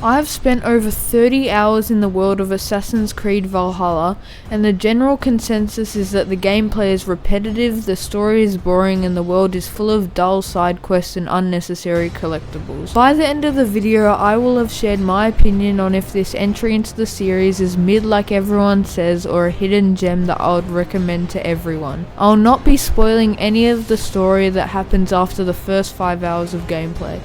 I've spent over 30 hours in the world of Assassin's Creed Valhalla, and the general consensus is that the gameplay is repetitive, the story is boring, and the world is full of dull side quests and unnecessary collectibles. By the end of the video, I will have shared my opinion on if this entry into the series is mid like everyone says, or a hidden gem that I would recommend to everyone. I'll not be spoiling any of the story that happens after the first 5 hours of gameplay.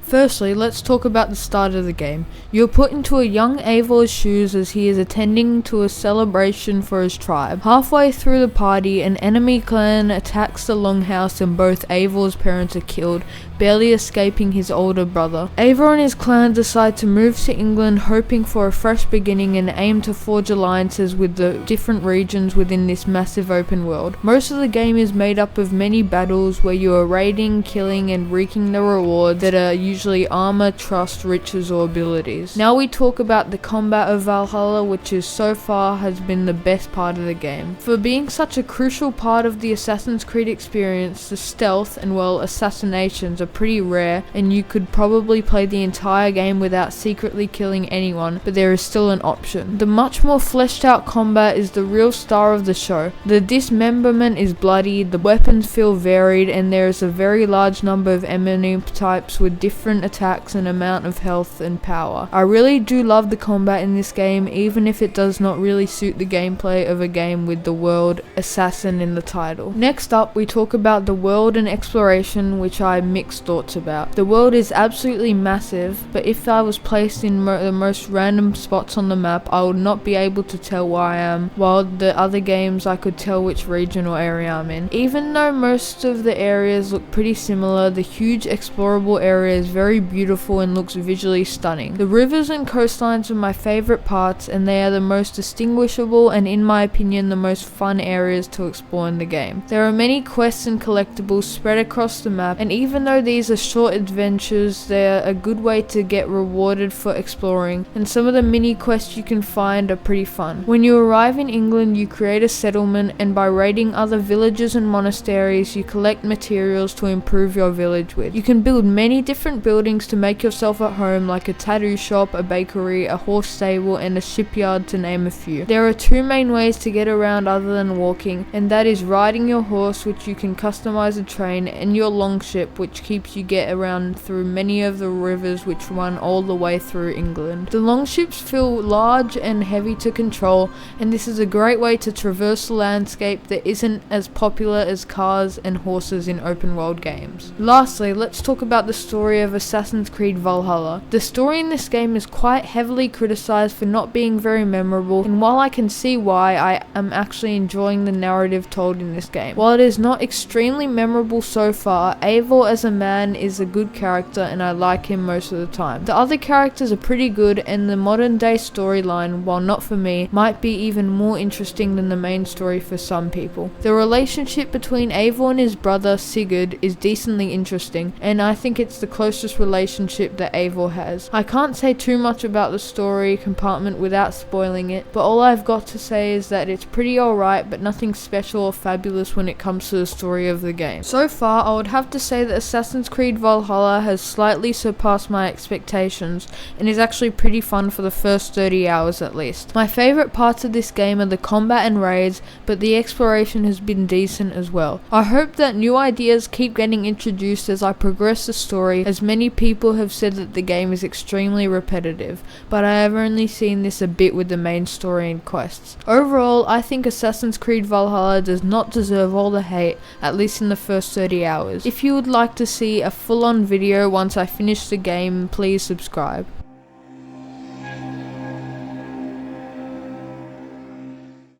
Firstly, let's talk about the start of the game. You're put into a young Eivor's shoes as he is attending to a celebration for his tribe. Halfway through the party, an enemy clan attacks the longhouse and both Eivor's parents are killed, barely escaping his older brother. Eivor and his clan decide to move to England, hoping for a fresh beginning and aim to forge alliances with the different regions within this massive open world. Most of the game is made up of many battles where you are raiding, killing and reaping the rewards that are usually armor, trust, riches or abilities. Now we talk about the combat of Valhalla, which is so far has been the best part of the game. For being such a crucial part of the Assassin's Creed experience, the stealth and assassinations are pretty rare, and you could probably play the entire game without secretly killing anyone, but there is still an option. The much more fleshed out combat is the real star of the show. The dismemberment is bloody, the weapons feel varied, and there is a very large number of enemy types with different attacks and amount of health and power. I really do love the combat in this game, even if it does not really suit the gameplay of a game with the word assassin in the title. Next up, we talk about the world and exploration, which I mixed thoughts about. The world is absolutely massive, but if I was placed in the most random spots on the map, I would not be able to tell where I am, while the other games I could tell which region or area I'm in. Even though most of the areas look pretty similar, the huge explorable area is very beautiful and looks visually stunning. The rivers and coastlines are my favorite parts, and they are the most distinguishable and, in my opinion, the most fun areas to explore in the game. There are many quests and collectibles spread across the map, and even though these are short adventures, they are a good way to get rewarded for exploring, and some of the mini quests you can find are pretty fun. When you arrive in England, you create a settlement, and by raiding other villages and monasteries, you collect materials to improve your village with. You can build many different buildings to make yourself at home, like a tattoo shop, a bakery, a horse stable, and a shipyard, to name a few. There are two main ways to get around other than walking, and that is riding your horse, which you can customize a train, and your longship, which keeps you get around through many of the rivers which run all the way through England. The longships feel large and heavy to control, and this is a great way to traverse the landscape that isn't as popular as cars and horses in open world games. Lastly, let's talk about the story of Assassin's Creed Valhalla. The story in this game is quite heavily criticized for not being very memorable, and while I can see why, I am actually enjoying the narrative told in this game. While it is not extremely memorable so far, Eivor as a man is a good character and I like him most of the time. The other characters are pretty good, and the modern day storyline, while not for me, might be even more interesting than the main story for some people. The relationship between Eivor and his brother Sigurd is decently interesting, and I think it's the closest relationship that Eivor has. I can't say too much about the story compartment without spoiling it, but all I've got to say is that it's pretty alright, but nothing special or fabulous when it comes to the story of the game. So far, I would have to say that Assassin's Creed Valhalla has slightly surpassed my expectations, and is actually pretty fun for the first 30 hours at least. My favourite parts of this game are the combat and raids, but the exploration has been decent as well. I hope that new ideas keep getting introduced as I progress the story, as many people have said that the game is extremely repetitive, but I have only seen this a bit with the main story and quests. Overall, I think Assassin's Creed Valhalla does not deserve all the hate, at least in the first 30 hours. If you would like to see a full-on video once I finish the game, please subscribe.